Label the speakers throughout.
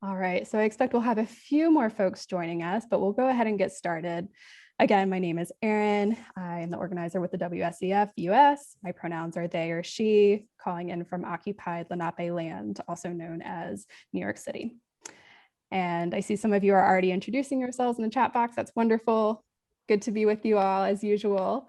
Speaker 1: All right, so I expect we'll have a few more folks joining us, but we'll go ahead and get started. Again, my name is Erin. I'm the organizer with the WSCF-US. My pronouns are they or she, calling in from occupied Lenape land, also known as New York City. And I see some of you are already introducing yourselves in the chat box. That's wonderful. Good to be with you all as usual.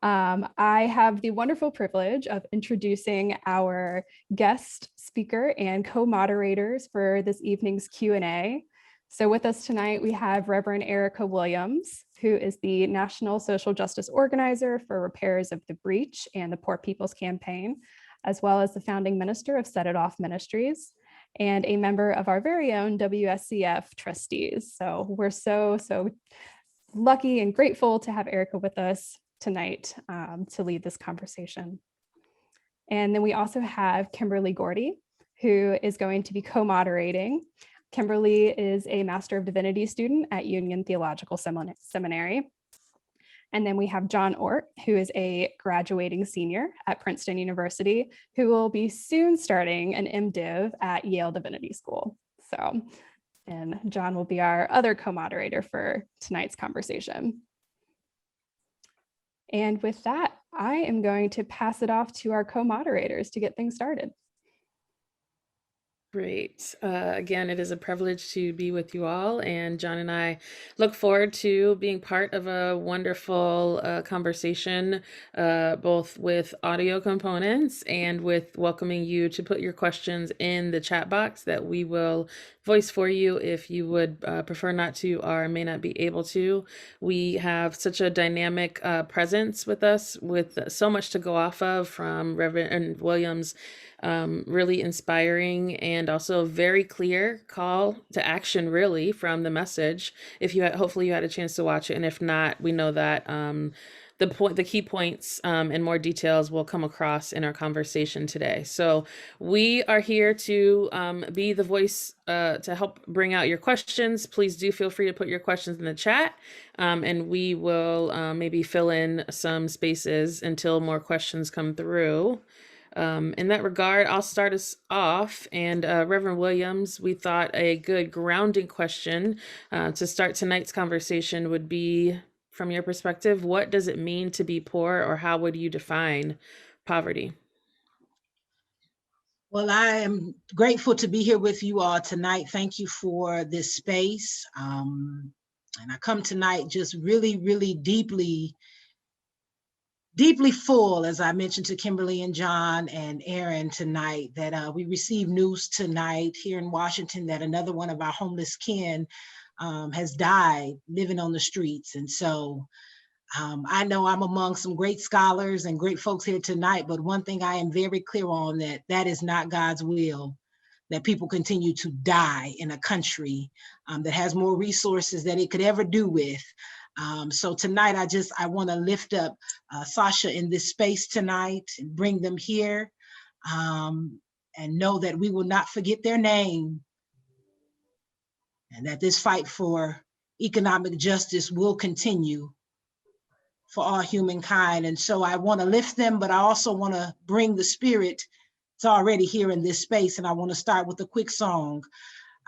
Speaker 1: I have the wonderful privilege of introducing our guest speaker and co-moderators for this evening's Q&A. So with us tonight, we have Reverend Erica Williams, who is the National Social Justice Organizer for Repairs of the Breach and the Poor People's Campaign, as well as the founding minister of Set It Off Ministries, and a member of our very own WSCF Trustees. So we're so lucky and grateful to have Erica with us tonight to lead this conversation. And then we also have Kimberley Gordy, who is going to be co-moderating. Kimberley is a Master of Divinity student at Union Theological Seminary. And then we have John Ort, who is a graduating senior at Princeton University, who will be soon starting an MDiv at Yale Divinity School. And John will be our other co-moderator for tonight's conversation. And with that, I am going to pass it off to our co-moderators to get things started.
Speaker 2: Great. Again, it is a privilege to be with you all, and John and I look forward to being part of a wonderful conversation, both with audio components and with welcoming you to put your questions in the chat box that we will voice for you if you would prefer not to or may not be able to. We have such a dynamic presence with us, with so much to go off of, from Reverend Williams. Really inspiring and also very clear call to action, really, from the message. If you hopefully you had a chance to watch it, and if not, we know that the key points and more details will come across in our conversation today. So we are here to be the voice to help bring out your questions. Please do feel free to put your questions in the chat, and we will maybe fill in some spaces until more questions come through. In that regard, I'll start us off. And Reverend Williams, we thought a good grounding question to start tonight's conversation would be, from your perspective, what does it mean to be poor, or how would you define poverty?
Speaker 3: Well, I am grateful to be here with you all tonight. Thank you for this space. And I come tonight just really deeply full, as I mentioned to Kimberly and John and Erin tonight, that we received news tonight here in Washington that another one of our homeless kin has died living on the streets. And so I know I'm among some great scholars and great folks here tonight, but one thing I am very clear on, that is not God's will, that people continue to die in a country that has more resources than it could ever do with. So tonight, I want to lift up Sasha in this space tonight and bring them here, and know that we will not forget their name, and that this fight for economic justice will continue for all humankind. And so I want to lift them, but I also want to bring the spirit that's already here in this space. And I want to start with a quick song.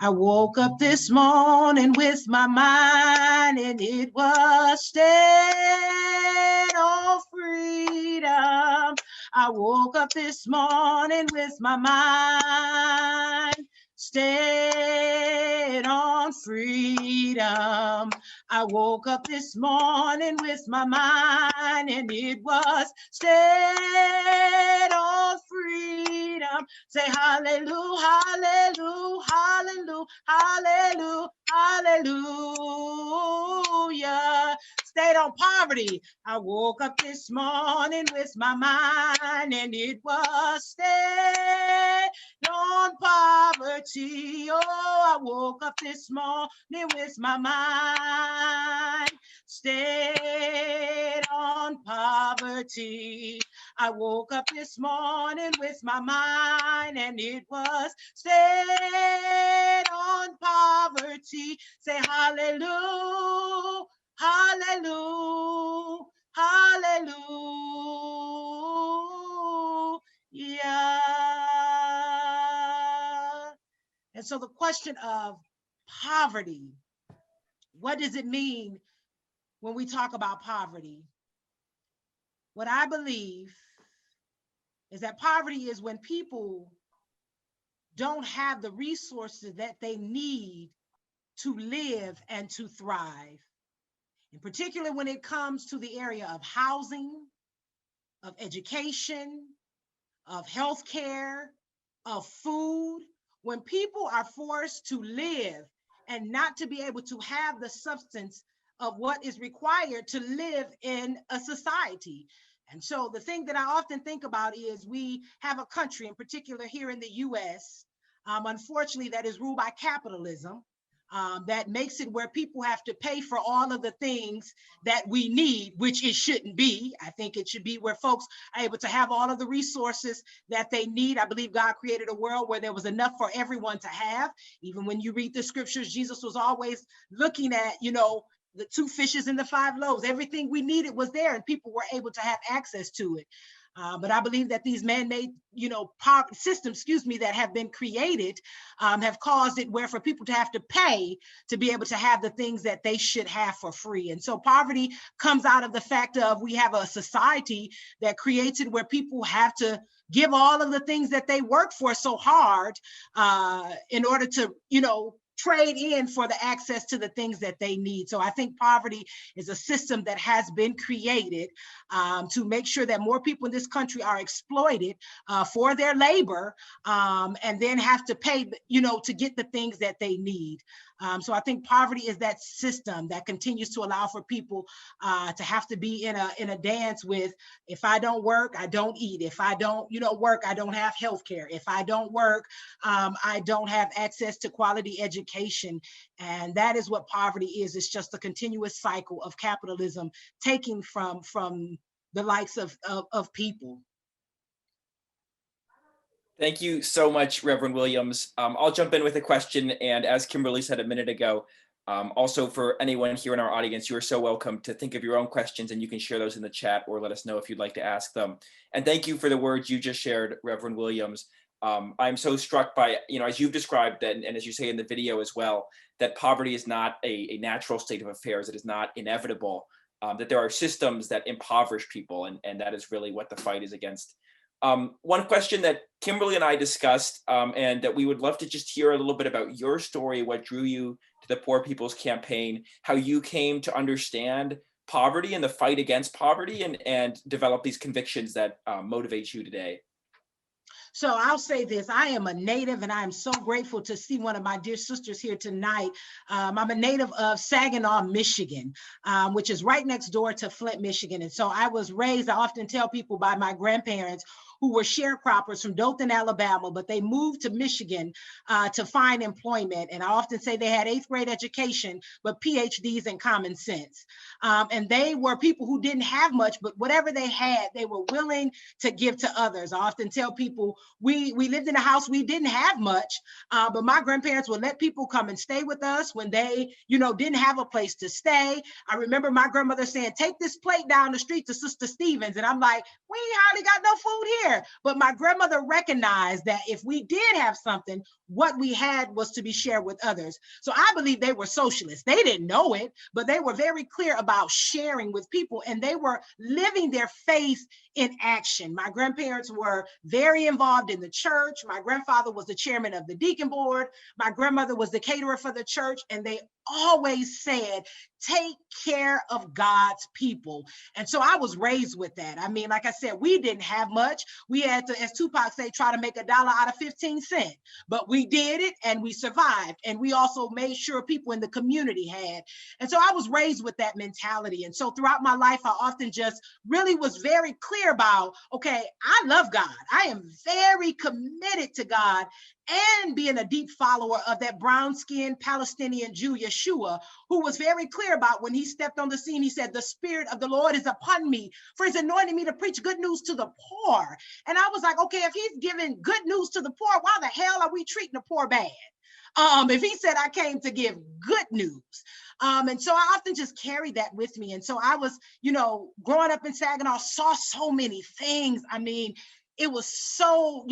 Speaker 3: I woke up this morning with my mind, and it was stayed on freedom. I woke up this morning with my mind stayed on freedom. I woke up this morning with my mind, and it was stayed on freedom. Say hallelujah, hallelujah, hallelujah, hallelujah, hallelujah. Stayed on poverty. I woke up this morning with my mind, and it was stayed on poverty. Oh, I woke up this morning with my mind stayed on poverty. I woke up this morning with my mind, and it was stayed on poverty. Say hallelujah, hallelujah, hallelujah. And so the question of poverty, what does it mean when we talk about poverty? What I believe is that poverty is when people don't have the resources that they need to live and to thrive. In particular, when it comes to the area of housing, of education, of healthcare, of food, when people are forced to live and not to be able to have the substance of what is required to live in a society. And so the thing that I often think about is we have a country, in particular here in the US, unfortunately, that is ruled by capitalism. That makes it where people have to pay for all of the things that we need, which it shouldn't be. I think it should be where folks are able to have all of the resources that they need. I believe God created a world where there was enough for everyone to have. Even when you read the scriptures, Jesus was always looking at, the 2 fishes and the 5 loaves. Everything we needed was there and people were able to have access to it. But I believe that these man-made, systems, that have been created have caused it where for people to have to pay to be able to have the things that they should have for free. And so poverty comes out of the fact of we have a society that creates it where people have to give all of the things that they work for so hard in order to, trade in for the access to the things that they need. So I think poverty is a system that has been created to make sure that more people in this country are exploited for their labor and then have to pay, to get the things that they need. So I think poverty is that system that continues to allow for people to have to be in a dance with, if I don't work, I don't eat. If I don't, work, I don't have health care. If I don't work, I don't have access to quality education. And that is what poverty is. It's just a continuous cycle of capitalism taking from the likes of people.
Speaker 4: Thank you so much, Reverend Williams. I'll jump in with a question. And as Kimberly said a minute ago, also for anyone here in our audience, you are so welcome to think of your own questions and you can share those in the chat or let us know if you'd like to ask them. And thank you for the words you just shared, Reverend Williams. I'm so struck by, as you've described and as you say in the video as well, that poverty is not a natural state of affairs. It is not inevitable, that there are systems that impoverish people. And that is really what the fight is against. One question that Kimberly and I discussed, and that we would love to just hear a little bit about your story, what drew you to the Poor People's Campaign, how you came to understand poverty and the fight against poverty and develop these convictions that motivate you today.
Speaker 3: So I'll say this, I am a native and I am so grateful to see one of my dear sisters here tonight. I'm a native of Saginaw, Michigan, which is right next door to Flint, Michigan. And so I was raised, I often tell people, by my grandparents who were sharecroppers from Dothan, Alabama, but they moved to Michigan to find employment. And I often say they had 8th grade education, but PhDs in common sense. And they were people who didn't have much, but whatever they had, they were willing to give to others. I often tell people we lived in a house, we didn't have much, but my grandparents would let people come and stay with us when they, didn't have a place to stay. I remember my grandmother saying, take this plate down the street to Sister Stevens. And I'm like, we hardly got no food here. But my grandmother recognized that if we did have something, what we had was to be shared with others. So I believe they were socialists. They didn't know it, but they were very clear about sharing with people, and they were living their faith in action. My grandparents were very involved in the church. My grandfather was the chairman of the deacon board. My grandmother was the caterer for the church, and they always said, take care of God's people. And so I was raised with that. I mean, like I said, we didn't have much. We had to, as Tupac say, try to make $1 out of 15 cents, but we did it and we survived. And we also made sure people in the community had. And so I was raised with that mentality. And so throughout my life, I often just really was very clear about, okay, I love God. I am very committed to God, and being a deep follower of that brown-skinned Palestinian Jew, Yeshua, who was very clear about when he stepped on the scene, he said, the Spirit of the Lord is upon me, for he's anointed me to preach good news to the poor. And I was like, okay, if he's giving good news to the poor, why the hell are we treating the poor bad? If he said I came to give good news. And so I often just carried that with me. And so I was, growing up in Saginaw, saw so many things. I mean, it was so,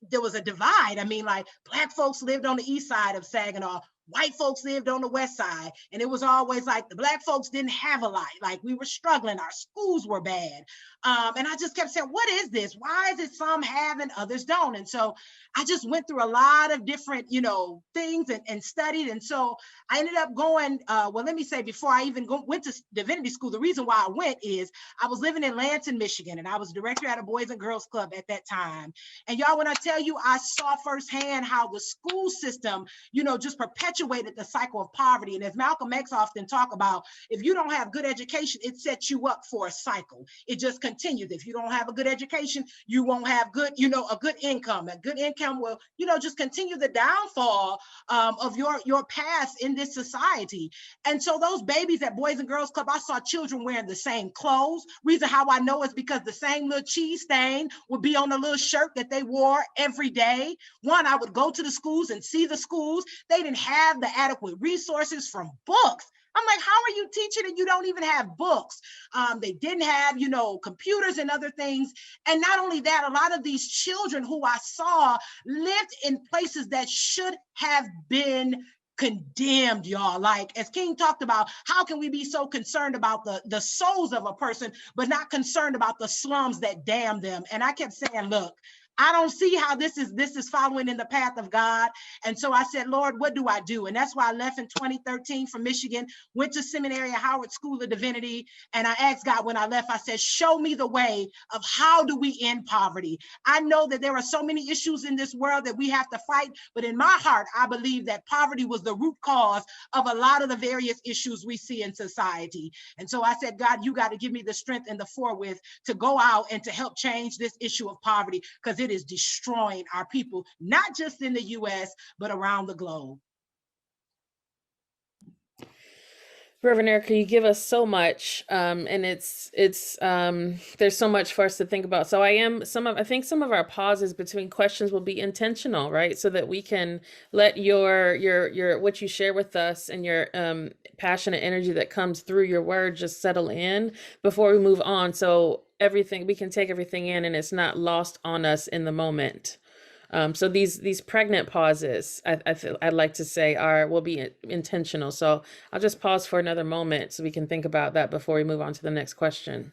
Speaker 3: there was a divide. I mean, like Black folks lived on the east side of Saginaw, white folks lived on the west side. And it was always like the Black folks didn't have a lot. Like we were struggling, our schools were bad. And I just kept saying, what is this? Why is it some have and others don't? And so I just went through a lot of different, things and studied. And so I ended up going, well, let me say, before I even went to Divinity School, the reason why I went is I was living in Lansing, Michigan, and I was director at a Boys and Girls Club at that time. And y'all, when I tell you, I saw firsthand how the school system, just perpetuated the cycle of poverty. And as Malcolm X often talk about, if you don't have good education, it sets you up for a cycle. It just continues. If you don't have a good education, you won't have good, a good income. A good income will, just continue the downfall of your past in this society. And so those babies at Boys and Girls Club, I saw children wearing the same clothes. Reason how I know is because the same little cheese stain would be on the little shirt that they wore every day. One, I would go to the schools and see the schools. They didn't have the adequate resources from books. I'm like, how are you teaching and you don't even have books? They didn't have, computers and other things. And not only that, a lot of these children who I saw lived in places that should have been condemned, y'all. Like, as King talked about, how can we be so concerned about the souls of a person, but not concerned about the slums that damn them? And I kept saying, look, I don't see how this is following in the path of God. And so I said, Lord, what do I do? And that's why I left in 2013 from Michigan, went to Seminary at Howard School of Divinity. And I asked God when I left, I said, show me the way of how do we end poverty? I know that there are so many issues in this world that we have to fight, but in my heart, I believe that poverty was the root cause of a lot of the various issues we see in society. And so I said, God, you got to give me the strength and the forthwith to go out and to help change this issue of poverty, because it is destroying our people, not just in the US, but around the globe.
Speaker 2: Reverend Erica, you give us so much, and it's there's so much for us to think about. So I think some of our pauses between questions will be intentional, right? So that we can let your what you share with us and your passionate energy that comes through your word just settle in before we move on. So we can take everything in and it's not lost on us in the moment. So these pregnant pauses, I'd like to say, will be intentional. So I'll just pause for another moment so we can think about that before we move on to the next question.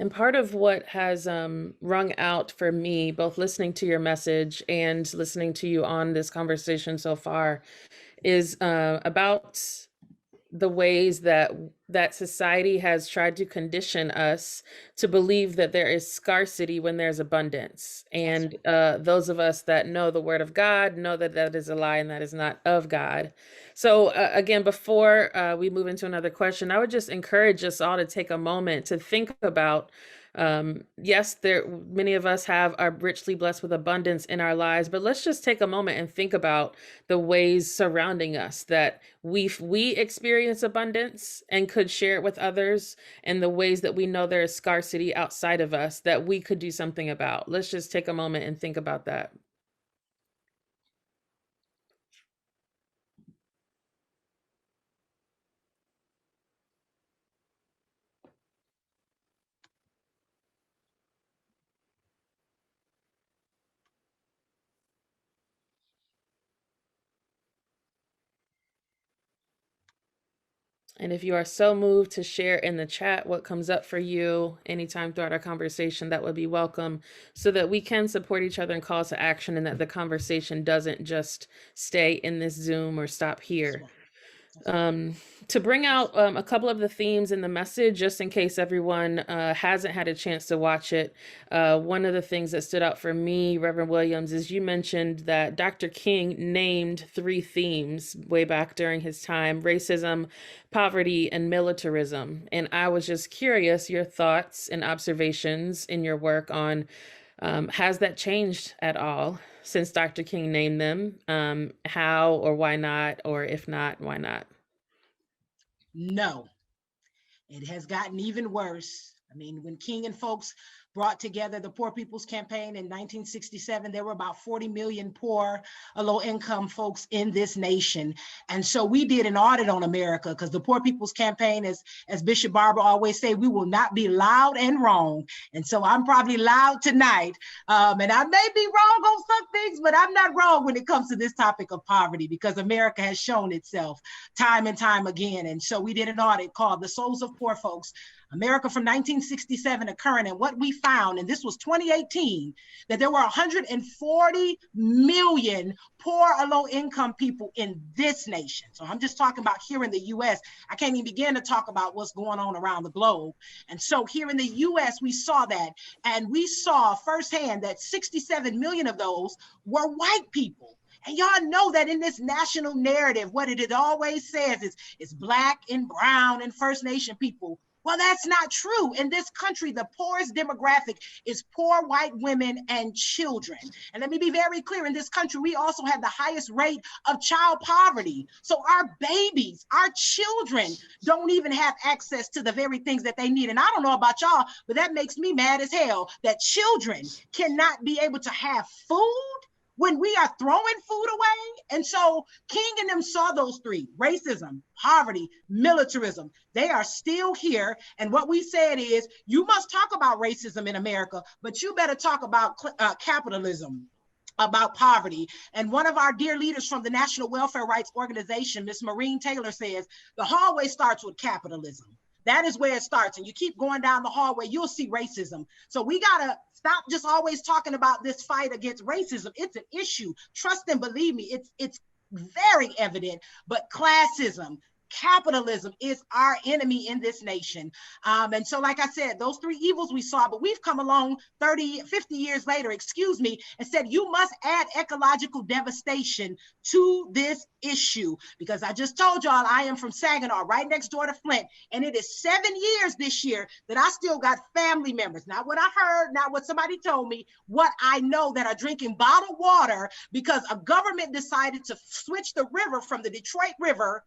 Speaker 2: And part of what has rung out for me, both listening to your message and listening to you on this conversation so far, is about the ways that society has tried to condition us to believe that there is scarcity when there's abundance. And those of us that know the word of God know that that is a lie and that is not of God. So again, before we move into another question, I would just encourage us all to take a moment to think about, yes, many of us are richly blessed with abundance in our lives, but let's just take a moment and think about the ways surrounding us that we experience abundance and could share it with others, and the ways that we know there is scarcity outside of us that we could do something about. Let's just take a moment and think about that. And if you are so moved to share in the chat what comes up for you anytime throughout our conversation, that would be welcome, so that we can support each other in calls to action, and that the conversation doesn't just stay in this Zoom or stop here. To bring out a couple of the themes in the message, just in case everyone hasn't had a chance to watch it. One of the things that stood out for me, Reverend Williams, is you mentioned that Dr. King named 3 themes way back during his time: racism, poverty, and militarism. And I was just curious, your thoughts and observations in your work on has that changed at all since Dr. King named them? How or why not? Or if not, why not?
Speaker 3: No, it has gotten even worse. I mean, when King and folks brought together the Poor People's Campaign in 1967. There were about 40 million poor, low-income folks in this nation. And so we did an audit on America, because the Poor People's Campaign, as Bishop Barber always say, we will not be loud and wrong. And so I'm probably loud tonight. And I may be wrong on some things, but I'm not wrong when it comes to this topic of poverty, because America has shown itself time and time again. And so we did an audit called The Souls of Poor Folks, America from 1967 to current. And what we found, and this was 2018, that there were 140 million poor or low income people in this nation. So I'm just talking about here in the US. I can't even begin to talk about what's going on around the globe. And so here in the US, we saw that, and we saw firsthand that 67 million of those were white people. And y'all know that in this national narrative, what it always says is it's Black and brown and First Nation people. Well, that's not true. In this country, the poorest demographic is poor white women and children. And let me be very clear, in this country, we also have the highest rate of child poverty. So our babies, our children don't even have access to the very things that they need. And I don't know about y'all, but that makes me mad as hell, that children cannot be able to have food when we are throwing food away. And so King and them saw those three: racism, poverty, militarism. They are still here. And what we said is, you must talk about racism in America, but you better talk about capitalism, about poverty. And one of our dear leaders from the National Welfare Rights Organization, Ms. Maureen Taylor, says, the hallway starts with capitalism. That is where it starts. And you keep going down the hallway, you'll see racism. So we gotta stop just always talking about this fight against racism. It's an issue. Trust and believe me, it's very evident. But classism, capitalism is our enemy in this nation. And so, like I said, those three evils we saw, but we've come along 30, 50 years later, and said, you must add ecological devastation to this issue. Because I just told y'all, I am from Saginaw, right next door to Flint. And it is 7 years this year that I still got family members, not what I heard, not what somebody told me, what I know, that are drinking bottled water because a government decided to switch the river from the Detroit River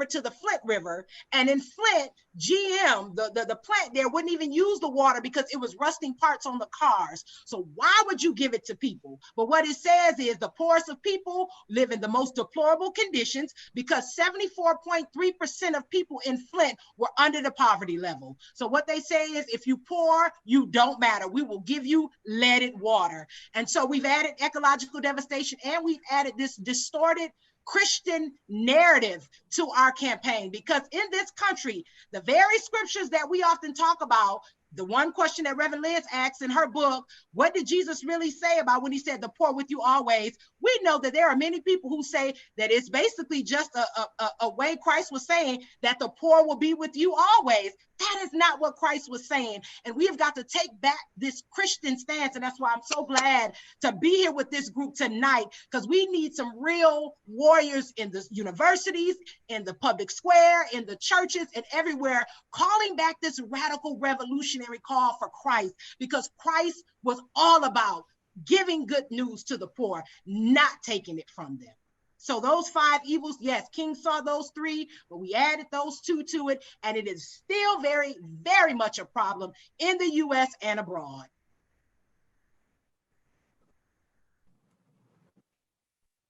Speaker 3: to the Flint River. And in Flint, GM, the plant there, wouldn't even use the water because it was rusting parts on the cars. So why would you give it to people? But what it says is the poorest of people live in the most deplorable conditions, because 74.3% of people in Flint were under the poverty level. So what they say is, if you poor, you don't matter. We will give you leaded water. And so we've added ecological devastation, and we've added this distorted Christian narrative to our campaign, because in this country, the very scriptures that we often talk about, the one question that Reverend Liz asks in her book, what did Jesus really say about when he said the poor with you always? We know that there are many people who say that it's basically just a way Christ was saying that the poor will be with you always. That is not what Christ was saying. And we have got to take back this Christian stance. And that's why I'm so glad to be here with this group tonight, because we need some real warriors in the universities, in the public square, in the churches, and everywhere, calling back this radical revolutionary call for Christ, because Christ was all about giving good news to the poor, not taking it from them. So those 5 evils, yes, King saw those 3, but we added those 2 to it, and it is still very, very much a problem in the US and abroad.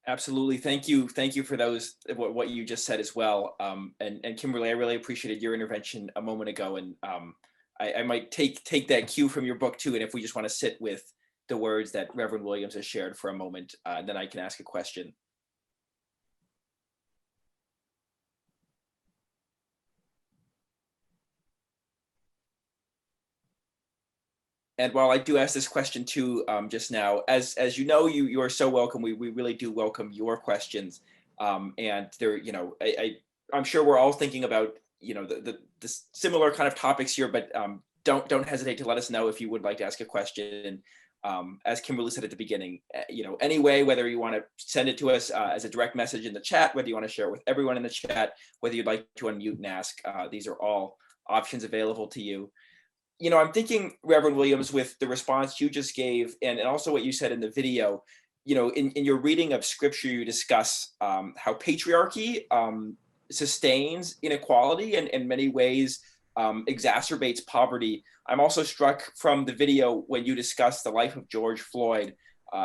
Speaker 4: Absolutely. Thank you. Thank you for those, what you just said as well. And Kimberly, I really appreciated your intervention a moment ago. And I might take that cue from your book too. And if we just want to sit with the words that Reverend Williams has shared for a moment, then I can ask a question. And while I do ask this question too, just now, as you know, you are so welcome. We really do welcome your questions. And there, I'm sure we're all thinking about, the similar kind of topics here, but don't hesitate to let us know if you would like to ask a question. As Kimberly said at the beginning, any way, whether you want to send it to us as a direct message in the chat, whether you want to share it with everyone in the chat, whether you'd like to unmute and ask, these are all options available to you. I'm thinking, Reverend Williams, with the response you just gave, and also what you said in the video, in your reading of scripture, you discuss how patriarchy sustains inequality and in many ways exacerbates poverty. I'm also struck from the video when you discuss the life of George Floyd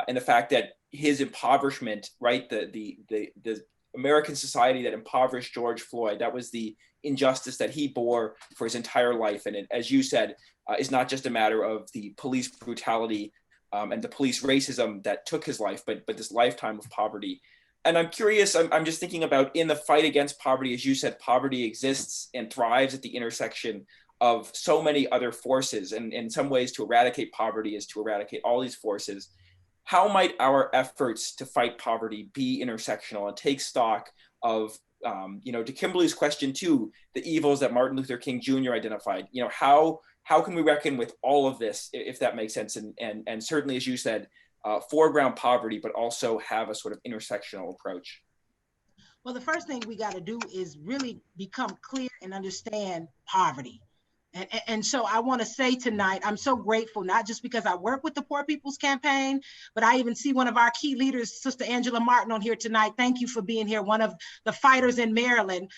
Speaker 4: and the fact that his impoverishment, right, the American society that impoverished George Floyd, that was the injustice that he bore for his entire life. And it, as you said, is not just a matter of the police brutality and the police racism that took his life, but this lifetime of poverty. And I'm curious, I'm just thinking about, in the fight against poverty, as you said, poverty exists and thrives at the intersection of so many other forces. And in some ways, to eradicate poverty is to eradicate all these forces. How might our efforts to fight poverty be intersectional and take stock of, to Kimberly's question too, the evils that Martin Luther King Jr. identified? How can we reckon with all of this, if that makes sense? And certainly, as you said, foreground poverty, but also have a sort of intersectional approach.
Speaker 3: Well, the first thing we got to do is really become clear and understand poverty. And so I want to say tonight, I'm so grateful, not just because I work with the Poor People's Campaign, but I even see one of our key leaders, Sister Angela Martin, on here tonight. Thank you for being here, one of the fighters in Maryland,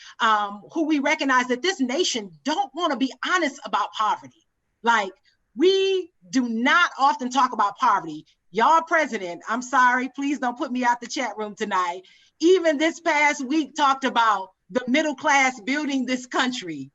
Speaker 3: who we recognize that this nation don't want to be honest about poverty. Like, we do not often talk about poverty. Y'all president, I'm sorry, please don't put me out the chat room tonight. Even this past week talked about the middle class building this country.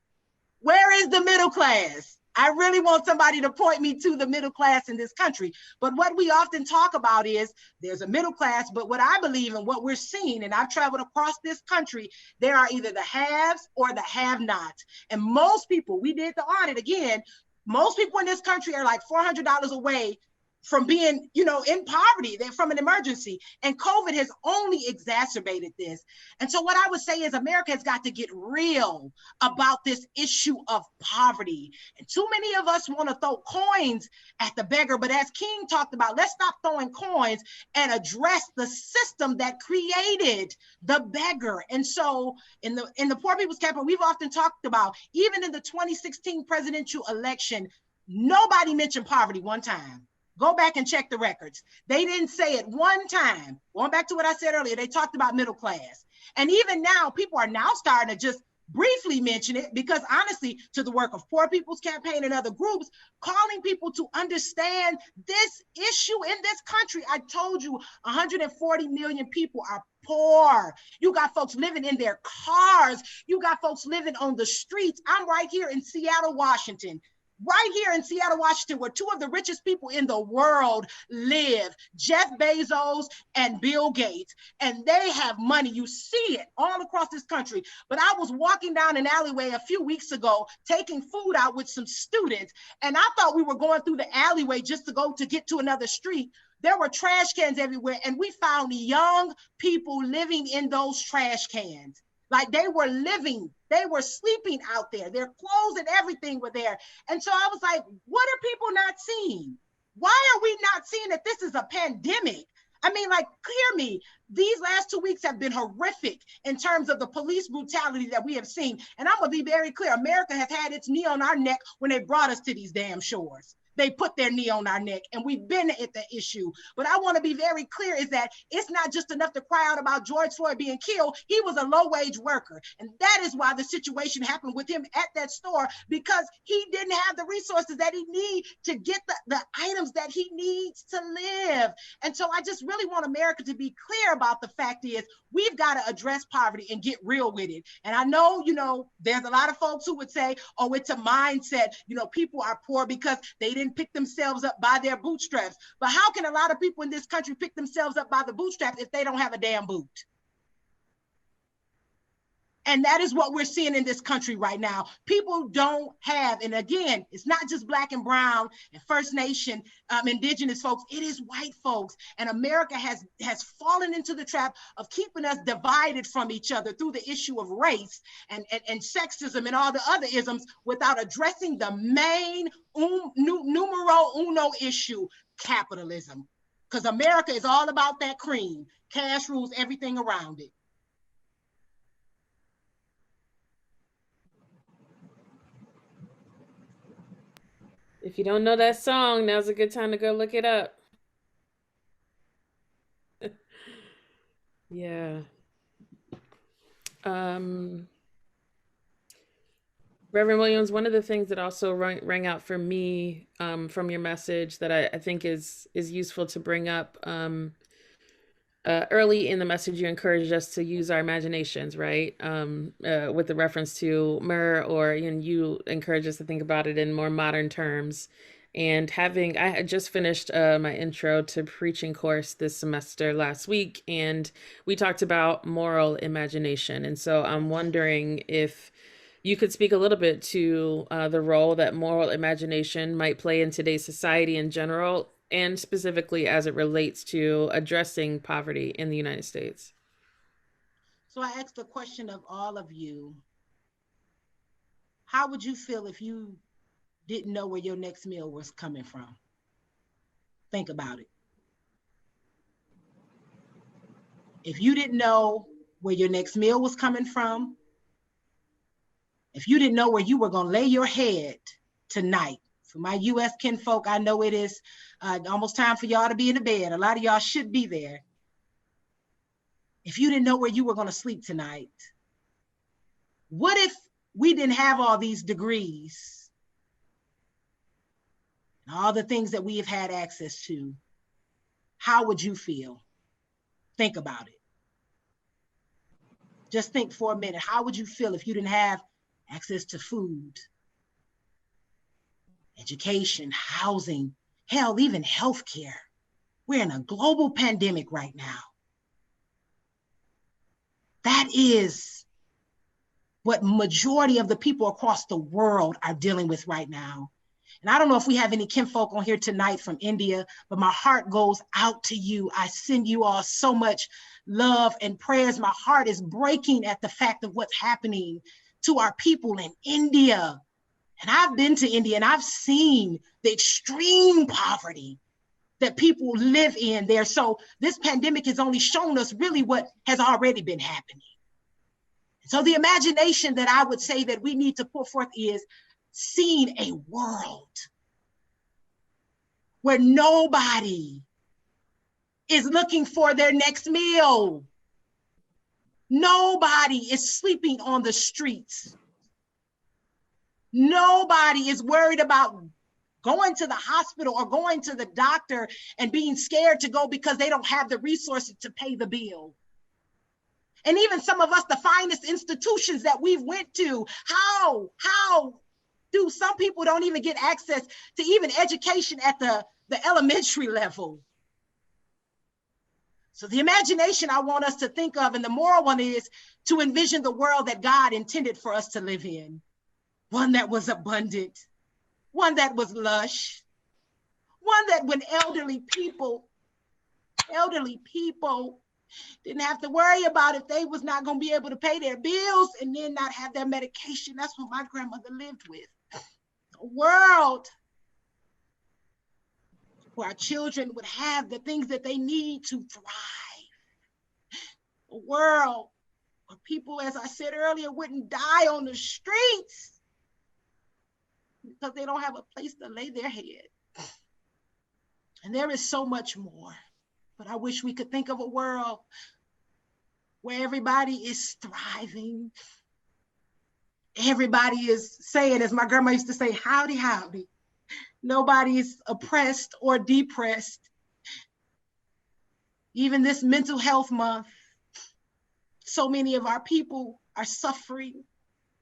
Speaker 3: Where is the middle class? I really want somebody to point me to the middle class in this country. But what we often talk about is there's a middle class, but what I believe and what we're seeing, and I've traveled across this country, there are either the haves or the have-nots. And most people, we did the audit again, most people in this country are like $400 away from being, in poverty. They're from an emergency. And COVID has only exacerbated this. And so what I would say is America has got to get real about this issue of poverty. And too many of us want to throw coins at the beggar, but as King talked about, let's stop throwing coins and address the system that created the beggar. And so in the Poor People's Campaign, we've often talked about, even in the 2016 presidential election, nobody mentioned poverty one time. Go back and check the records. They didn't say it one time. Going back to what I said earlier, they talked about middle class. And even now, people are now starting to just briefly mention it, because honestly, to the work of Poor People's Campaign and other groups, calling people to understand this issue in this country. I told you 140 million people are poor. You got folks living in their cars. You got folks living on the streets. I'm right here in Seattle, Washington. Right here in Seattle, Washington, where two of the richest people in the world live, Jeff Bezos and Bill Gates, and they have money. You see it all across this country. But I was walking down an alleyway a few weeks ago, taking food out with some students, and I thought we were going through the alleyway just to get to another street. There were trash cans everywhere, and we found young people living in those trash cans. Like, they were living, they were sleeping out there. Their clothes and everything were there. And so I was like, what are people not seeing? Why are we not seeing that this is a pandemic? I mean, like, hear me. These last 2 weeks have been horrific in terms of the police brutality that we have seen. And I'm gonna be very clear. America has had its knee on our neck when they brought us to these damn shores. They put their knee on our neck, and we've been at the issue. But I want to be very clear is that it's not just enough to cry out about George Floyd being killed. He was a low-wage worker. And that is why the situation happened with him at that store, because he didn't have the resources that he needs to get the items that he needs to live. And so I just really want America to be clear about the fact is we've got to address poverty and get real with it. And I know, there's a lot of folks who would say, oh, it's a mindset. People are poor because they didn't pick themselves up by their bootstraps. But how can a lot of people in this country pick themselves up by the bootstraps if they don't have a damn boot? And that is what we're seeing in this country right now. People don't have, and again, it's not just Black and Brown and First Nation, Indigenous folks, it is white folks. And America has fallen into the trap of keeping us divided from each other through the issue of race and sexism and all the other isms without addressing the main numero uno issue, capitalism. Because America is all about that cream. Cash rules everything around it.
Speaker 2: If you don't know that song, now's a good time to go look it up. Yeah. Reverend Williams, one of the things that also rang out for me from your message that I think is useful to bring up, early in the message, you encouraged us to use our imaginations, right? With the reference to myrrh, or you encourage us to think about it in more modern terms. And I had just finished my intro to preaching course this semester last week, and we talked about moral imagination. And so I'm wondering if you could speak a little bit to the role that moral imagination might play in today's society in general, and specifically as it relates to addressing poverty in the United States.
Speaker 3: So I asked the question of all of you, how would you feel if you didn't know where your next meal was coming from? Think about it. If you didn't know where your next meal was coming from, if you didn't know where you were going to lay your head tonight, for my U.S. kinfolk, I know it is almost time for y'all to be in the bed. A lot of y'all should be there. If you didn't know where you were going to sleep tonight, what if we didn't have all these degrees and all the things that we have had access to? How would you feel? Think about it. Just think for a minute. How would you feel if you didn't have access to food, education, housing, hell, even healthcare? We're in a global pandemic right now. That is what majority of the people across the world are dealing with right now. And I don't know if we have any kinfolk on here tonight from India, but my heart goes out to you. I send you all so much love and prayers. My heart is breaking at the fact of what's happening to our people in India. And I've been to India and I've seen the extreme poverty that people live in there. So this pandemic has only shown us really what has already been happening. So the imagination that I would say that we need to put forth is seeing a world where nobody is looking for their next meal. Nobody is sleeping on the streets. Nobody is worried about going to the hospital or going to the doctor and being scared to go because they don't have the resources to pay the bill. And even some of us, the finest institutions that we've went to, how do some people don't even get access to even education at the elementary level? So the imagination I want us to think of, and the moral one, is to envision the world that God intended for us to live in. One that was abundant, one that was lush, one that when elderly people didn't have to worry about if they was not going to be able to pay their bills and then not have their medication. That's what my grandmother lived with. A world where our children would have the things that they need to thrive. A world where people, as I said earlier, wouldn't die on the streets because they don't have a place to lay their head. And there is so much more. But I wish we could think of a world where everybody is thriving. Everybody is saying, as my grandma used to say, howdy, howdy. Nobody is oppressed or depressed. Even this mental health month, so many of our people are suffering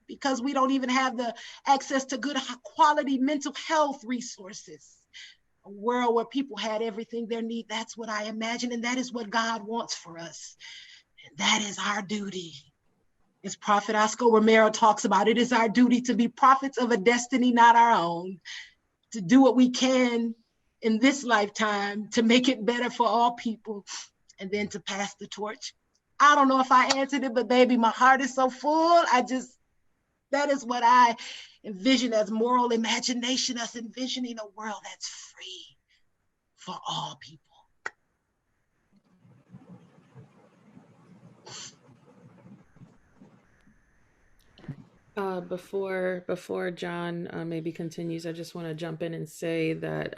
Speaker 3: because we don't even have the access to good quality mental health resources. A world where people had everything they need. That's what I imagine, and that is what God wants for us. And that is our duty. As Prophet Oscar Romero talks about, it is our duty to be prophets of a destiny not our own, to do what we can in this lifetime to make it better for all people, and then to pass the torch. I don't know if I answered it, but baby, my heart is so full. That is what I envision as moral imagination, us envisioning a world that's free for all people.
Speaker 2: Before John maybe continues, I just want to jump in and say that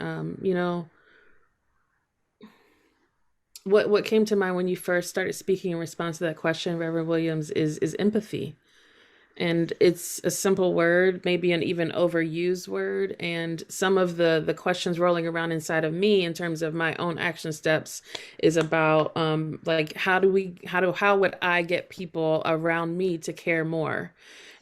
Speaker 2: what came to mind when you first started speaking in response to that question, Reverend Williams, is empathy. And it's a simple word, maybe an even overused word. And some of the questions rolling around inside of me in terms of my own action steps is about like how would I get people around me to care more?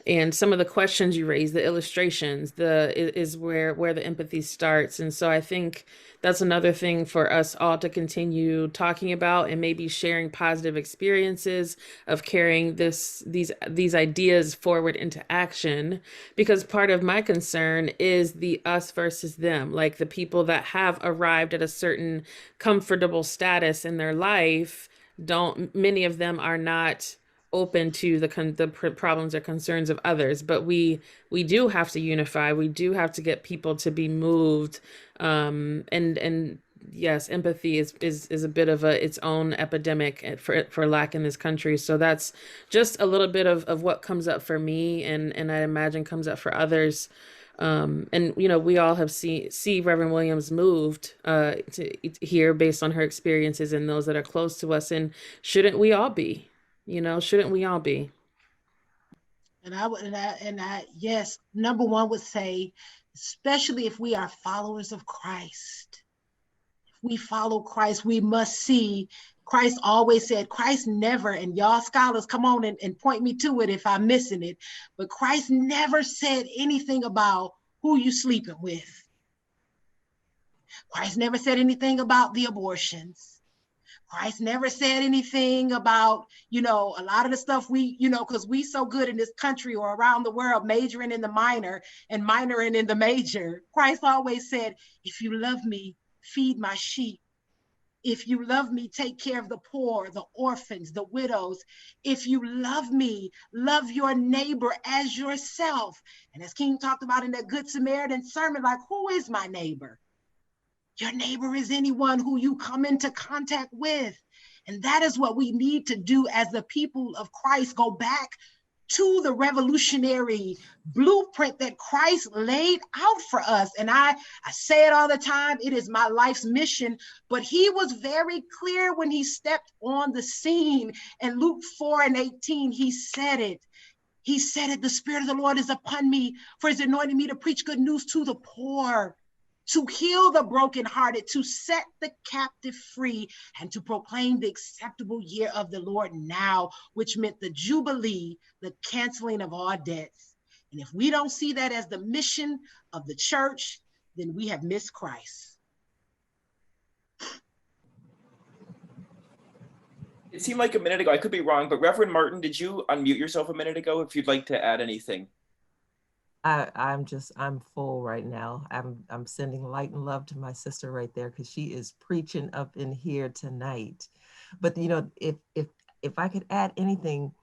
Speaker 2: And some of the questions you raise, the illustrations, is where the empathy starts. And so I think that's another thing for us all to continue talking about, and maybe sharing positive experiences of carrying these ideas forward into action. Because part of my concern is the us versus them, like the people that have arrived at a certain comfortable status in their life. Don't Many of them are not open to the problems or concerns of others, but we do have to unify. We do have to get people to be moved, and yes, empathy is a bit of its own epidemic for lack in this country. So that's just a little bit of what comes up for me, and I imagine comes up for others. And we all have see Reverend Williams moved to here based on her experiences and those that are close to us. And shouldn't we all be? Shouldn't we all be?
Speaker 3: Yes, number one would say, especially if we are followers of Christ. If we follow Christ, we must see. Christ always said, Christ never, and y'all scholars, come on and point me to it if I'm missing it, but Christ never said anything about who you sleeping with. Christ never said anything about the abortions. Christ never said anything about, a lot of the stuff we, because we so good in this country or around the world, majoring in the minor and minoring in the major. Christ always said, if you love me, feed my sheep. If you love me, take care of the poor, the orphans, the widows. If you love me, love your neighbor as yourself. And as King talked about in that Good Samaritan sermon, like, who is my neighbor? Your neighbor is anyone who you come into contact with. And that is what we need to do as the people of Christ, go back to the revolutionary blueprint that Christ laid out for us. And I say it all the time, it is my life's mission, but he was very clear when he stepped on the scene. In Luke 4:18, he said it. He said it, the Spirit of the Lord is upon me, for he's anointed me to preach good news to the poor, to heal the brokenhearted, to set the captive free, and to proclaim the acceptable year of the Lord now, which meant the Jubilee, the canceling of all debts. And if we don't see that as the mission of the church, then we have missed Christ.
Speaker 4: It seemed like a minute ago, I could be wrong, but Reverend Martin, did you unmute yourself a minute ago if you'd like to add anything?
Speaker 5: I'm full right now. I'm sending light and love to my sister right there, because she is preaching up in here tonight. But if I could add anything,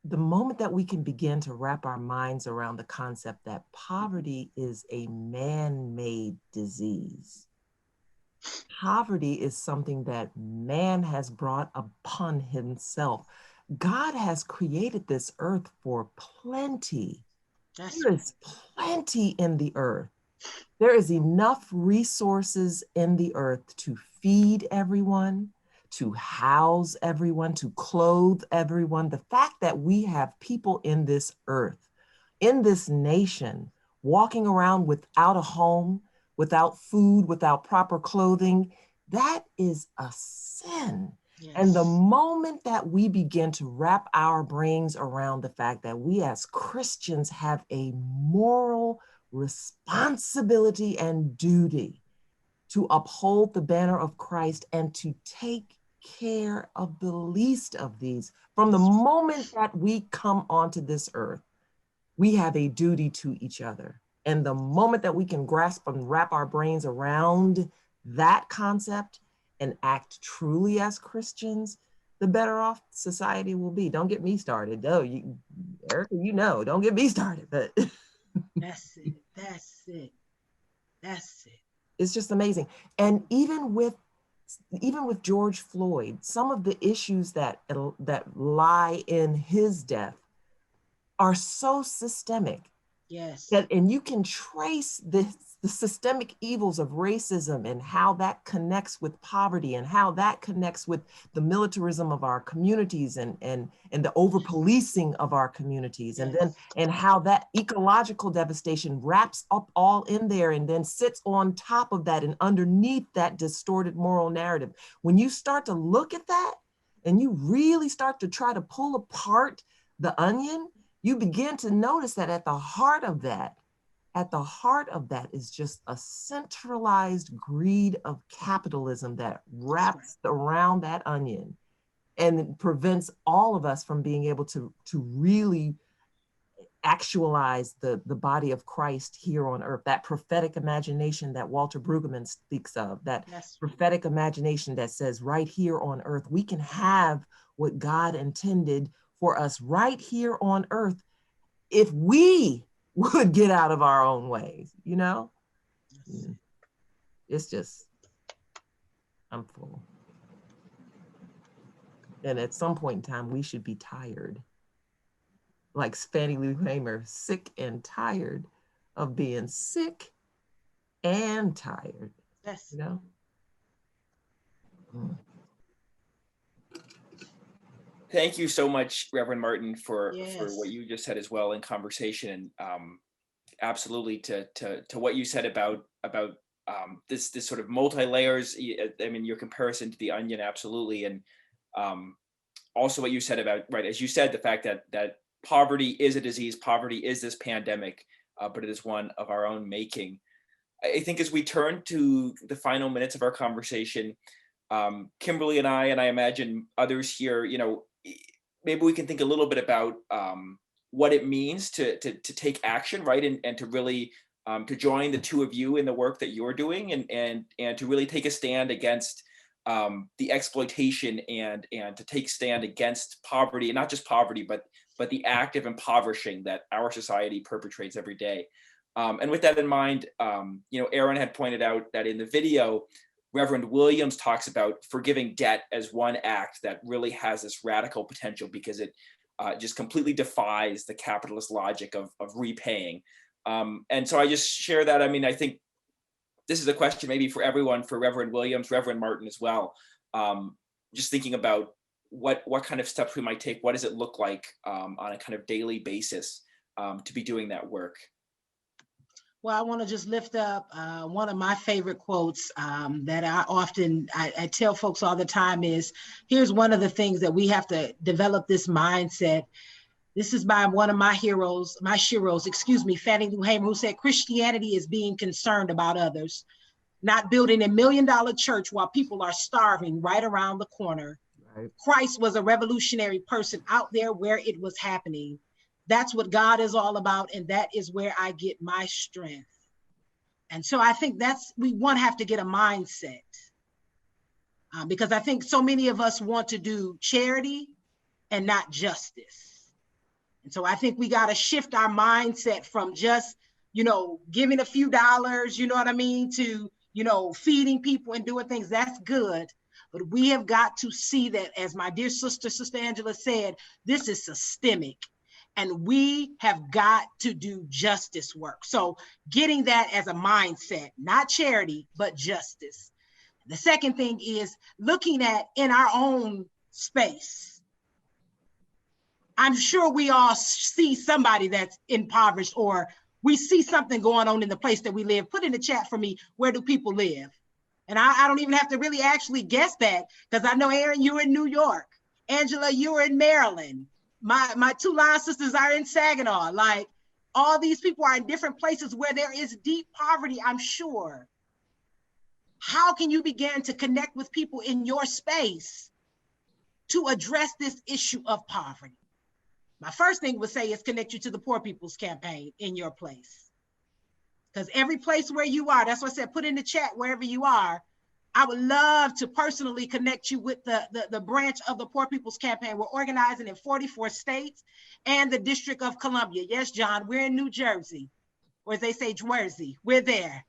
Speaker 5: the moment that we can begin to wrap our minds around the concept that poverty is a man-made disease. Poverty is something that man has brought upon himself. God has created this earth for plenty. There is plenty in the earth. There is enough resources in the earth to feed everyone, to house everyone, to clothe everyone. The fact that we have people in this earth, in this nation, walking around without a home, without food, without proper clothing, that is a sin. Yes. And the moment that we begin to wrap our brains around the fact that we as Christians have a moral responsibility and duty to uphold the banner of Christ and to take care of the least of these, from the moment that we come onto this earth, we have a duty to each other. And the moment that we can grasp and wrap our brains around that concept and act truly as Christians, the better off society will be. Don't get me started. Oh, Erica, don't get me started. But
Speaker 3: That's it.
Speaker 5: It's just amazing. And even with George Floyd, some of the issues that lie in his death are so systemic.
Speaker 3: Yes.
Speaker 5: And you can trace the systemic evils of racism and how that connects with poverty and how that connects with the militarism of our communities and the over policing of our communities.
Speaker 3: Yes.
Speaker 5: And how that ecological devastation wraps up all in there and then sits on top of that and underneath that distorted moral narrative. When you start to look at that and you really start to try to pull apart the onion, you begin to notice that at the heart of that is just a centralized greed of capitalism that wraps around that onion and prevents all of us from being able to really actualize the body of Christ here on earth. That prophetic imagination that Walter Brueggemann speaks of, that prophetic imagination that says right here on earth, we can have what God intended for us right here on earth if we would get out of our own ways, you know? It's just, I'm full. And at some point in time, we should be tired. Like Fannie Lou Hamer, sick and tired of being sick and tired,
Speaker 3: Yes.
Speaker 5: you know?
Speaker 4: Thank you so much, Reverend Martin, for
Speaker 3: Yes.
Speaker 4: what you just said as well in conversation. Absolutely to what you said about this sort of multi-layers. I mean, your comparison to the onion, absolutely, and also what you said about, right, as you said, the fact that poverty is a disease, poverty is this pandemic, but it is one of our own making. I think as we turn to the final minutes of our conversation, Kimberly and I imagine others here, you know, maybe we can think a little bit about what it means to take action, right, and to really to join the two of you in the work that you're doing, and to really take a stand against the exploitation and to take stand against poverty, and not just poverty, but the active impoverishing that our society perpetrates every day. And with that in mind, you know, Erin had pointed out that in the video, Reverend Williams talks about forgiving debt as one act that really has this radical potential because it just completely defies the capitalist logic of repaying. And so I just share that. I mean, I think this is a question maybe for everyone, for Reverend Williams, Reverend Martin as well. Just thinking about what kind of steps we might take. What does it look like on a kind of daily basis to be doing that work?
Speaker 3: Well, I want to just lift up one of my favorite quotes that I tell folks all the time is, here's one of the things that we have to develop this mindset. This is by one of my heroes, Fannie Lou Hamer, who said, Christianity is being concerned about others, not building $1 million church while people are starving right around the corner. Right. Christ was a revolutionary person out there where it was happening. That's what God is all about, and that is where I get my strength. And so I think we have to get a mindset because I think so many of us want to do charity and not justice. And so I think we got to shift our mindset from just, you know, giving a few dollars, you know what I mean, to, you know, feeding people and doing things. That's good. But we have got to see that, as my dear sister Angela said, this is systemic. And we have got to do justice work. So getting that as a mindset, not charity, but justice. The second thing is looking at in our own space. I'm sure we all see somebody that's impoverished, or we see something going on in the place that we live. Put in the chat for me, where do people live? And I don't even have to really actually guess that, because I know, Erin, you're in New York. Angela, you're in Maryland. My two line sisters are in Saginaw. Like, all these people are in different places where there is deep poverty, I'm sure. How can you begin to connect with people in your space to address this issue of poverty? My first thing would say is connect you to the Poor People's Campaign in your place. Because every place where you are, that's what I said, put in the chat wherever you are. I would love to personally connect you with the branch of the Poor People's Campaign. We're organizing in 44 states and the District of Columbia. Yes, John, we're in New Jersey, or as they say, Jersey. We're there.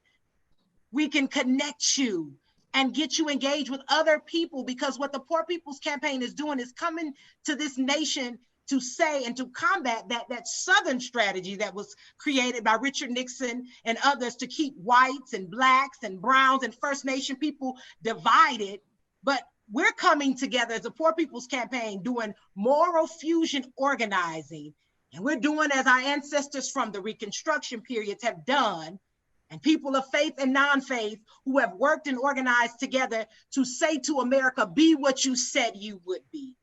Speaker 3: We can connect you and get you engaged with other people, because what the Poor People's Campaign is doing is coming to this nation to say and to combat that Southern strategy that was created by Richard Nixon and others to keep whites and blacks and browns and First Nation people divided. But we're coming together as a Poor People's Campaign doing moral fusion organizing. And we're doing as our ancestors from the Reconstruction periods have done, and people of faith and non-faith who have worked and organized together to say to America, be what you said you would be.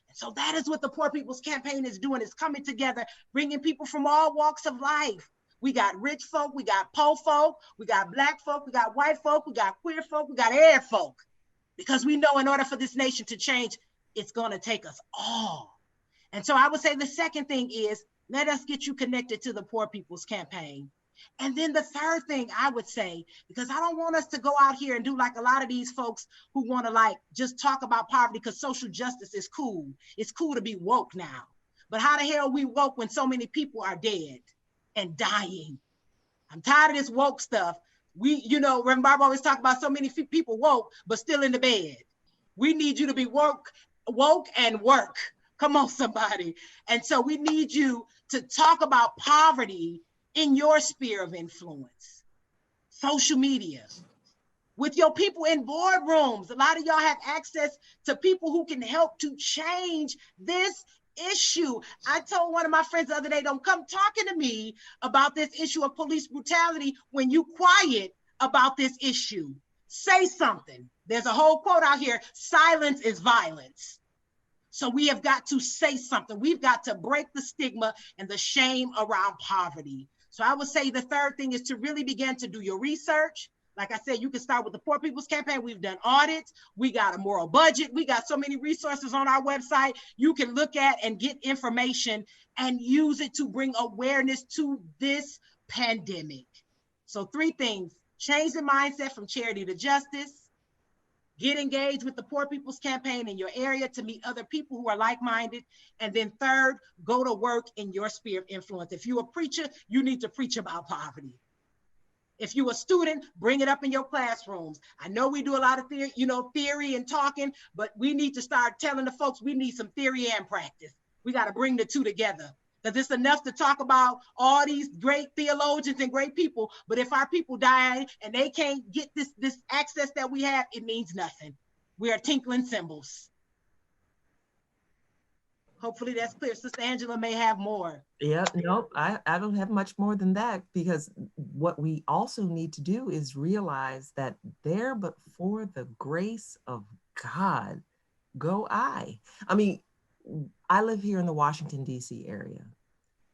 Speaker 3: And so that is what the Poor People's Campaign is doing, is coming together, bringing people from all walks of life. We got rich folk, we got poor folk, we got black folk, we got white folk, we got queer folk, we got air folk. Because we know in order for this nation to change, it's gonna take us all. And so I would say the second thing is, let us get you connected to the Poor People's Campaign. And then the third thing I would say, because I don't want us to go out here and do like a lot of these folks who want to like just talk about poverty because social justice is cool. It's cool to be woke now. But how the hell are we woke when so many people are dead and dying? I'm tired of this woke stuff. Reverend Barb always talk about so many people woke, but still in the bed. We need you to be woke and work. Come on, somebody. And so we need you to talk about poverty in your sphere of influence, social media, with your people in boardrooms. A lot of y'all have access to people who can help to change this issue. I told one of my friends the other day, don't come talking to me about this issue of police brutality when you quiet about this issue. Say something. There's a whole quote out here, silence is violence. So we have got to say something. We've got to break the stigma and the shame around poverty. So I would say the third thing is to really begin to do your research. Like I said, you can start with the Poor People's Campaign. We've done audits. We got a moral budget. We got so many resources on our website you can look at and get information and use it to bring awareness to this pandemic. So 3 things: change the mindset from charity to justice. Get engaged with the Poor People's Campaign in your area to meet other people who are like-minded. And then third, go to work in your sphere of influence. If you're a preacher, you need to preach about poverty. If you're a student, bring it up in your classrooms. I know we do a lot of theory and talking, but we need to start telling the folks we need some theory and practice. We got to bring the two together. Because it's enough to talk about all these great theologians and great people, but if our people die and they can't get this access that we have, it means nothing. We are tinkling cymbals. Hopefully that's clear. Sister Angela may have more.
Speaker 5: Yeah, no, I don't have much more than that, because what we also need to do is realize that there, but for the grace of God, go I. I mean, I live here in the Washington, D.C. area.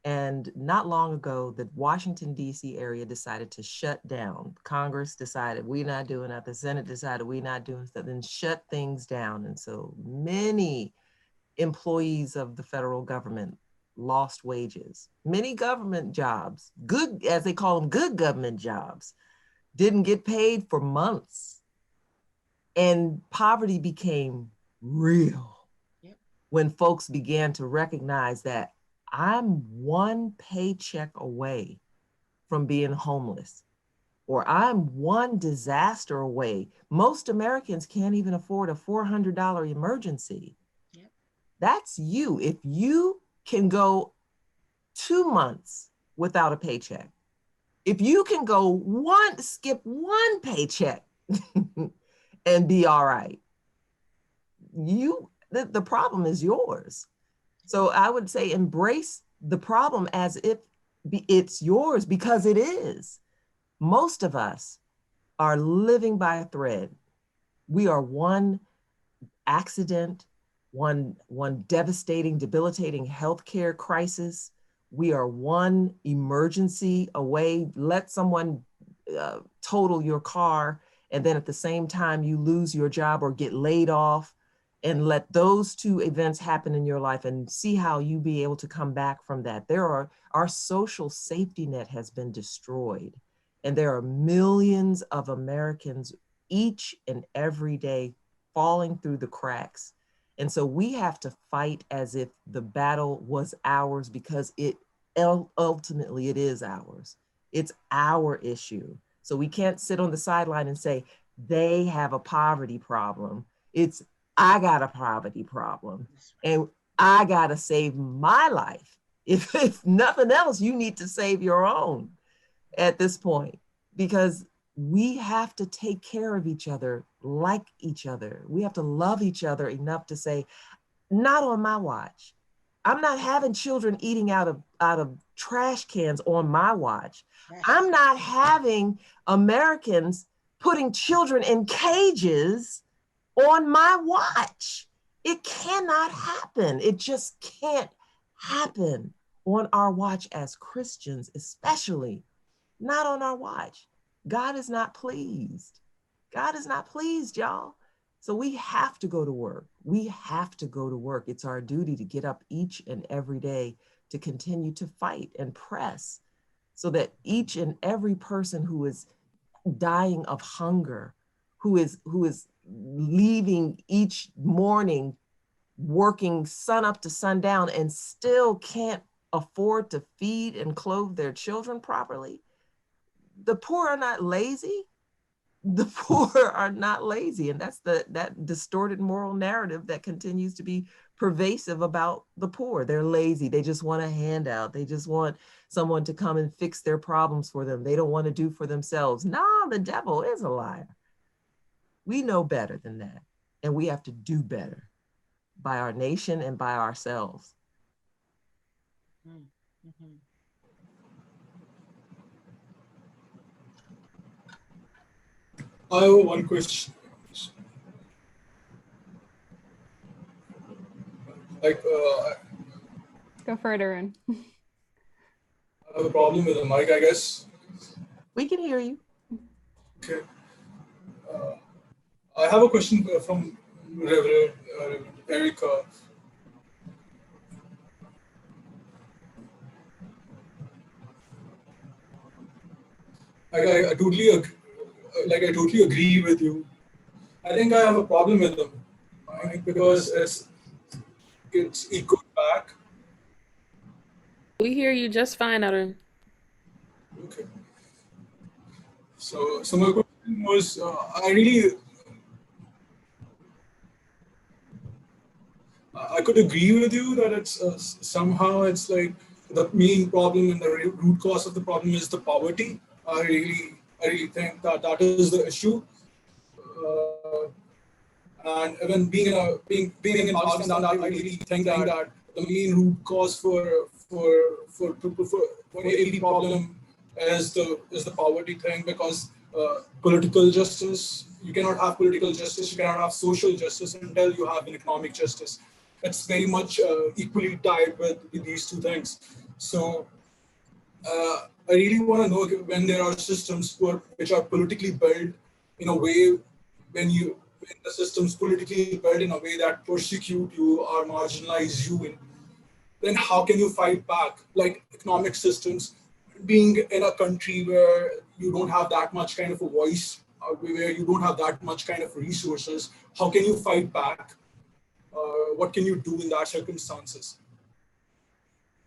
Speaker 5: And not long ago, the Washington, D.C. area decided to shut down. Congress decided we're not doing that. The Senate decided we're not doing that, then shut things down. And so many employees of the federal government lost wages. Many government jobs, good, as they call them, good government jobs, didn't get paid for months. And poverty became real when folks began to recognize that I'm one paycheck away from being homeless, or I'm one disaster away. Most Americans can't even afford a $400 emergency. Yep. That's you. If you can go 2 months without a paycheck, if you can skip one paycheck and be all right, the problem is yours. So I would say embrace the problem as if it's yours, because it is. Most of us are living by a thread. We are one accident, one devastating, debilitating healthcare crisis. We are one emergency away. Let someone total your car, and then at the same time you lose your job or get laid off. And let those 2 events happen in your life and see how you be able to come back from that. Our social safety net has been destroyed. And there are millions of Americans each and every day falling through the cracks. And so we have to fight as if the battle was ours, because ultimately it is ours. It's our issue. So we can't sit on the sideline and say, they have a poverty problem. I got a poverty problem. And I gotta save my life. If nothing else, you need to save your own at this point, because we have to take care of each other, like each other. We have to love each other enough to say, not on my watch. I'm not having children eating out of trash cans on my watch. I'm not having Americans putting children in cages on my watch. It cannot happen. It just can't happen on our watch as Christians, especially not on our watch. God is not pleased. God is not pleased, y'all. So we have to go to work. We have to go to work. It's our duty to get up each and every day to continue to fight and press so that each and every person who is dying of hunger, who is leaving each morning, working sun up to sundown and still can't afford to feed and clothe their children properly. The poor are not lazy. The poor are not lazy. And that's that distorted moral narrative that continues to be pervasive about the poor. They're lazy. They just want a handout. They just want someone to come and fix their problems for them. They don't want to do for themselves. No, the devil is a liar. We know better than that. And we have to do better by our nation and by ourselves.
Speaker 3: Mm-hmm.
Speaker 6: I have one question.
Speaker 1: Go for it, Erin.
Speaker 6: I have a problem with the mic, I guess.
Speaker 5: We can hear you.
Speaker 6: Okay. I have a question from Reverend Erica. I totally agree with you. I think I have a problem with them, right? Because it's echoed back.
Speaker 2: We hear you just fine, Erin.
Speaker 6: Okay. So my question was, I could agree with you that it's somehow it's like the main problem and the root cause of the problem is the poverty. I really think that is the issue. And even being in Pakistan, I really think that the main root cause for every problem is the poverty thing, because political justice, you cannot have political justice, you cannot have social justice until you have an economic justice. It's very much equally tied with these two things. So I really want to know, when there are systems which are politically built in a way, when the system's politically built in a way that persecute you or marginalize you, then how can you fight back? Like economic systems, being in a country where you don't have that much kind of a voice, where you don't have that much kind of resources, how can you fight back? What can you do in that circumstances?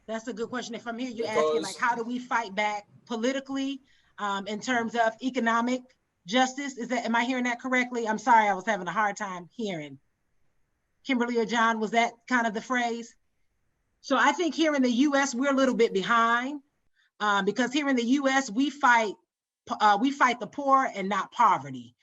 Speaker 3: That's a good question. If I'm here, you're asking like, how do we fight back politically in terms of economic justice? Am I hearing that correctly? I'm sorry, I was having a hard time hearing. Kimberly or John, was that kind of the phrase? So I think here in the US, we're a little bit behind because here in the US, we fight the poor and not poverty.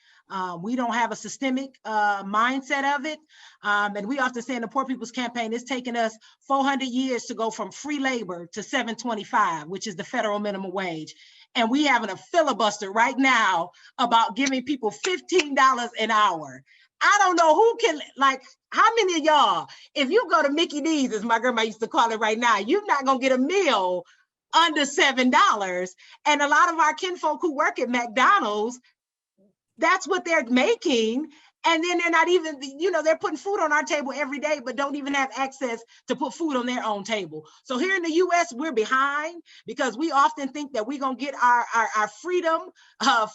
Speaker 3: We don't have a systemic mindset of it. And we often say in the Poor People's Campaign, it's taken us 400 years to go from free labor to $7.25, which is the federal minimum wage. And we having a filibuster right now about giving people $15 an hour. I don't know who can, like, how many of y'all, if you go to Mickey D's, as my grandma used to call it right now, you're not gonna get a meal under $7. And a lot of our kinfolk who work at McDonald's, that's what they're making. And then they're not even, they're putting food on our table every day, but don't even have access to put food on their own table. So here in the US, we're behind because we often think that we're gonna get our freedom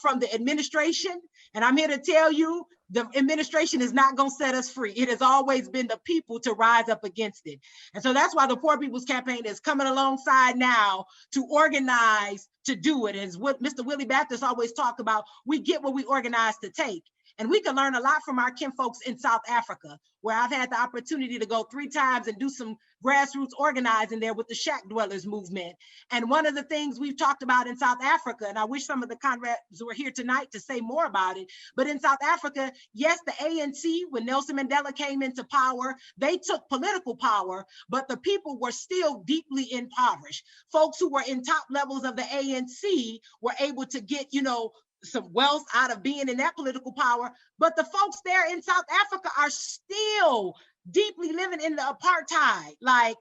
Speaker 3: from the administration. And I'm here to tell you, the administration is not gonna set us free. It has always been the people to rise up against it. And so that's why the Poor People's Campaign is coming alongside now to organize to do it. As what Mr. Willie Baptist always talked about, we get what we organize to take. And we can learn a lot from our kinfolks in South Africa, where I've had the opportunity to go 3 times and do some grassroots organizing there with the shack dwellers movement. And one of the things we've talked about in South Africa, and I wish some of the Conrads were here tonight to say more about it, but in South Africa, yes, the ANC, when Nelson Mandela came into power, they took political power, but the people were still deeply impoverished. Folks who were in top levels of the ANC were able to get, you know, some wealth out of being in that political power, but the folks there in South Africa are still deeply living in the apartheid. Like,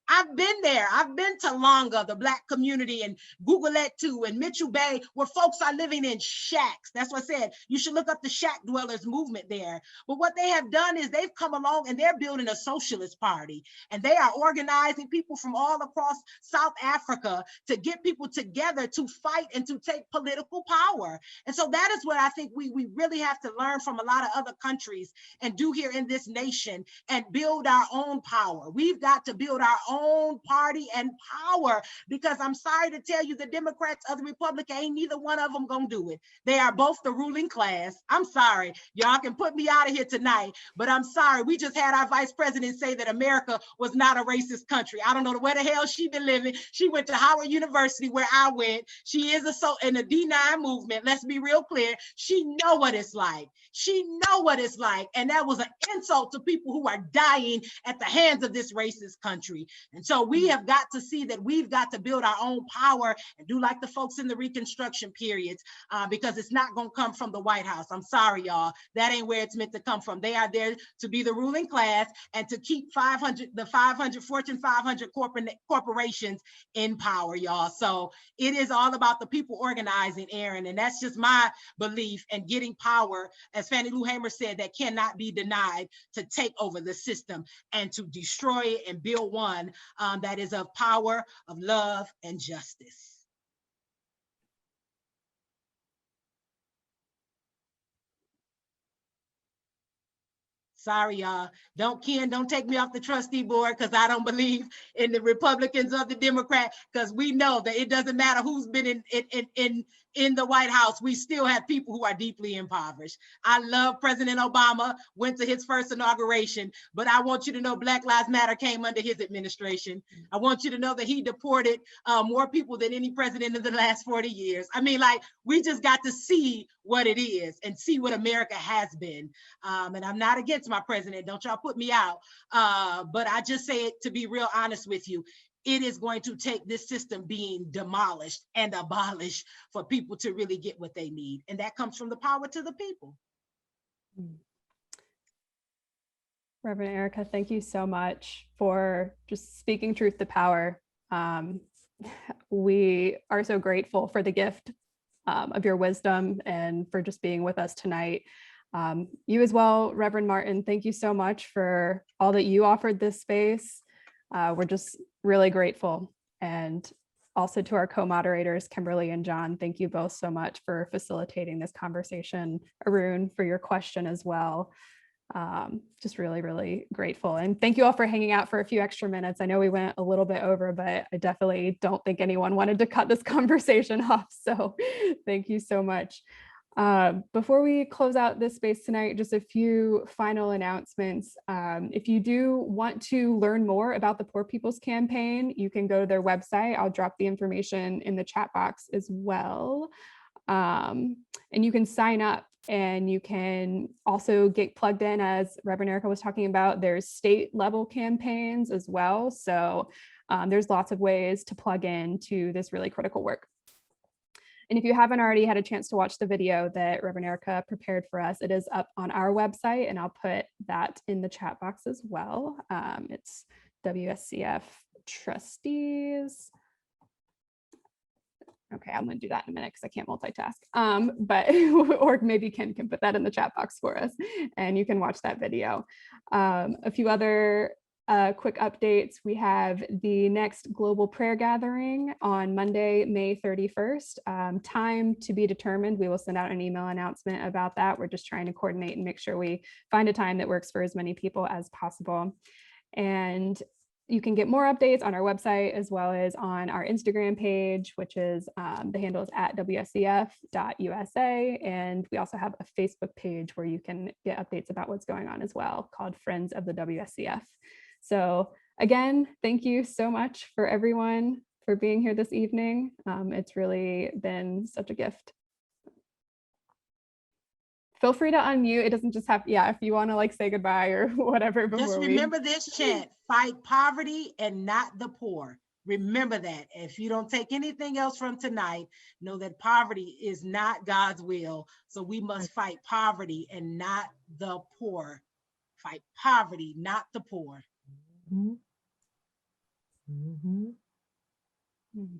Speaker 3: I've been there. I've been to Langa, the Black community, and Guguletu and Mitchell Bay, where folks are living in shacks. That's what I said. You should look up the shack dwellers movement there. But what they have done is they've come along and they're building a socialist party. And they are organizing people from all across South Africa to get people together to fight and to take political power. And so that is what I think we really have to learn from a lot of other countries and do here in this nation and build our own power. We've got to build our own party and power, because I'm sorry to tell you, the Democrats or the Republicans, ain't neither one of them gonna do it. They are both the ruling class. I'm sorry, y'all can put me out of here tonight, but I'm sorry. We just had our vice president say that America was not a racist country. I don't know where the hell she been living. She went to Howard University, where I went. She is in the D9 movement. Let's be real clear. She know what it's like. She know what it's like. And that was an insult to people who are dying at the hands of this racist country. And so we have got to see that we've got to build our own power and do like the folks in the Reconstruction periods, because it's not going to come from the White House. I'm sorry, y'all. That ain't where it's meant to come from. They are there to be the ruling class and to keep the 500 Fortune 500 corporations in power, y'all. So it is all about the people organizing, Erin, and that's just my belief, and getting power, as Fannie Lou Hamer said, that cannot be denied, to take over the system and to destroy it and build one that is of power, of love, and justice. Sorry, y'all. Don't take me off the trustee board, because I don't believe in the Republicans or the Democrat, because we know that it doesn't matter who's been in the White House. We still have people who are deeply impoverished. I love President Obama, went to his first inauguration, but I want you to know Black Lives Matter came under his administration. I want you to know that he deported more people than any president in the last 40 years. I mean, like, we just got to see what it is and see what America has been. And I'm not against my president, don't y'all put me out. But I just say it to be real honest with you. It is going to take this system being demolished and abolished for people to really get what they need. And that comes from the power to the people.
Speaker 1: Reverend Erica, thank you so much for just speaking truth to power. We are so grateful for the gift of your wisdom and for just being with us tonight. You as well, Reverend Martin, thank you so much for all that you offered this space. We're just really grateful. And also to our co-moderators, Kimberly and John, thank you both so much for facilitating this conversation. Arun, for your question as well. Just really, really grateful. And thank you all for hanging out for a few extra minutes. I know we went a little bit over, but I definitely don't think anyone wanted to cut this conversation off. So thank you so much. Before we close out this space tonight, just a few final announcements. If you do want to learn more about the Poor People's Campaign, you can go to their website. I'll drop the information in the chat box as well. And you can sign up, and you can also get plugged in, as Reverend Erica was talking about. There's state level campaigns as well. So there's lots of ways to plug in to this really critical work. And if you haven't already had a chance to watch the video that Reverend Erica prepared for us, it is up on our website, and I'll put that in the chat box as well. It's WSCF Trustees. Okay, I'm going to do that in a minute because I can't multitask. But or maybe Kim can put that in the chat box for us, and you can watch that video. A few other quick updates. We have the next global prayer gathering on Monday, May 31st. Time to be determined. We will send out an email announcement about that. We're just trying to coordinate and make sure we find a time that works for as many people as possible. And You can get more updates on our website as well as on our Instagram page, which is the handle is at WSCF.USA. And we also have a Facebook page where you can get updates about what's going on as well, called Friends of the WSCF. So again, thank you so much for everyone for being here this evening. It's really been such a gift. Feel free to unmute. It doesn't just have, yeah, if you want to like say goodbye or whatever before
Speaker 3: Just remember this chant: fight poverty and not the poor. Remember that. If you don't take anything else from tonight, know that poverty is not God's will. So we must fight poverty and not the poor. Fight poverty, not the poor.
Speaker 5: Mm-hmm. Mm-hmm.
Speaker 1: Mm.